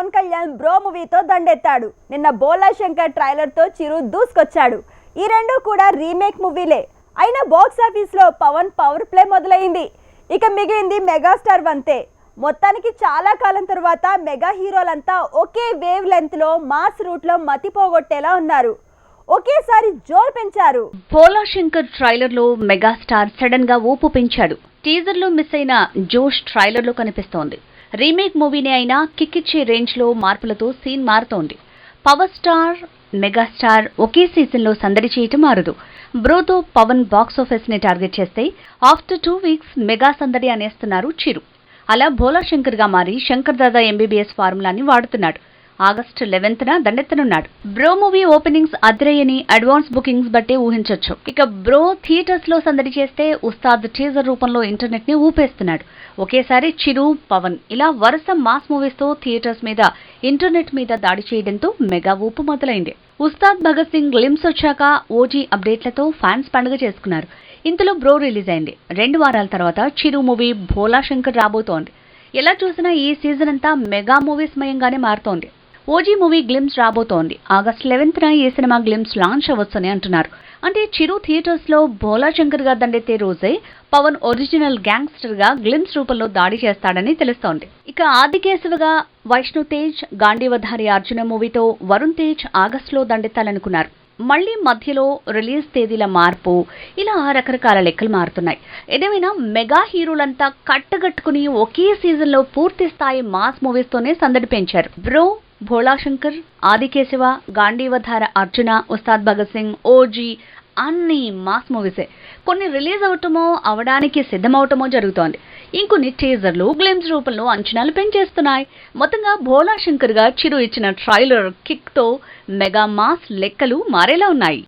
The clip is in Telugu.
పవన్ కళ్యాణ్ బ్రో మూవీతో దండెత్తాడు. నిన్న బోలా శంకర్ ట్రైలర్ తో చిరు దూసుకొచ్చాడు. ఈ రెండు కూడా రీమేక్ మూవీలే. అయినా బాక్స్ ఆఫీస్ లో పవన్ పవర్ ప్లే మొదలైంది. ఇక మిగిలింది మెగాస్టార్ వంతే. మొత్తానికి చాలా కాలం తర్వాత మెగా హీరోలంతా ఒకే వేవ్ లెంత్ లో మాస్ రూట్ లో మతిపోగొట్టేలా ఉన్నారు. ఒకేసారి జోరు పెంచారు. బోలా శంకర్ ట్రైలర్ లో మెగాస్టార్ సడన్ గా ఊపు పెంచాడు. టీజర్ లో మిస్ అయిన జోష్ ట్రైలర్ లో కనిపిస్తోంది. రీమేక్ మూవీనే అయినా కిక్కిచ్చే రేంజ్ లో మార్పులతో సీన్ మారుతోంది. పవర్ స్టార్ మెగాస్టార్ ఒకే సీజన్ లో సందడి చేయటం మారదు. బ్రోతో పవన్ బాక్సాఫీస్ ని టార్గెట్ చేస్తే ఆఫ్టర్ 2 వీక్స్ మెగా సందడి అనేస్తున్నారు చిరు. అలా బోలా శంకర్ గా మారి శంకర్ దాదా ఎంబీబీఎస్ ఫార్ములాని వాడుతున్నాడు. ఆగస్టు 11న దండెత్తనున్నాడు. బ్రో మూవీ ఓపెనింగ్స్ అద్రయ్యని అడ్వాన్స్ బుకింగ్స్ బట్టే ఊహించొచ్చు. ఇక బ్రో థియేటర్స్ లో సందడి చేస్తే ఉస్తాద్ టీజర్ రూపంలో ఇంటర్నెట్ ని ఊపేస్తున్నాడు. ఒకేసారి చిరు పవన్ ఇలా వరుస మాస్ మూవీస్ తో థియేటర్స్ మీద ఇంటర్నెట్ మీద దాడి చేయడంతో మెగా ఊపు మొదలైంది. ఉస్తాద్ భగత్ సింగ్ గ్లిమ్స్ వచ్చాక ఓజీ అప్డేట్లతో ఫ్యాన్స్ పండుగ చేసుకున్నారు. ఇంతలో బ్రో రిలీజ్ అయింది. 2 వారాల తర్వాత చిరు మూవీ బోలా శంకర్ రాబోతోంది. ఎలా చూసినా ఈ సీజన్ అంతా మెగా మూవీస్ మయంగానే మారుతోంది. ఓజీ మూవీ గ్లిమ్స్ రాబోతోంది. ఆగస్టు 11న ఈ సినిమా గ్లిమ్స్ లాంచ్ అవ్వొచ్చని అంటున్నారు. అంటే చిరు థియేటర్స్ లో బోలా శంకర్ గా దండెత్తే రోజే పవన్ ఒరిజినల్ గ్యాంగ్స్టర్ గా గ్లిమ్స్ రూపంలో దాడి చేస్తాడని తెలుస్తోంది. ఇక ఆదికేశవగా వైష్ణవ్ తేజ్, గాంధీవధారి అర్జున మూవీతో వరుణ్ తేజ్ ఆగస్టులో దండెత్తాలనుకున్నారు. మళ్లీ మధ్యలో రిలీజ్ తేదీల మార్పు, ఇలా రకరకాల లెక్కలు మారుతున్నాయి. ఏదేమైనా మెగా హీరోలంతా కట్టగట్టుకుని ఒకే సీజన్ లో పూర్తి స్థాయి మాస్ మూవీస్ తోనే సందడి పెంచారు. బ్రో, బోలా శంకర్, ఆదికేశవ, గాంధీవధార అర్జున, ఉస్తాద్ భగత్ సింగ్, ఓజీ అన్ని మాస్ మూవీసే. కొన్ని రిలీజ్ అవడానికి సిద్ధమవటమో జరుగుతోంది. ఇంకొన్ని టీజర్లు గ్లిమ్స్ రూపంలో అంచనాలు పెంచేస్తున్నాయి. మొత్తంగా బోలా శంకర్ గా చిరు ఇచ్చిన ట్రైలర్ కిక్ తో మెగా మాస్ లెక్కలు మారేలా ఉన్నాయి.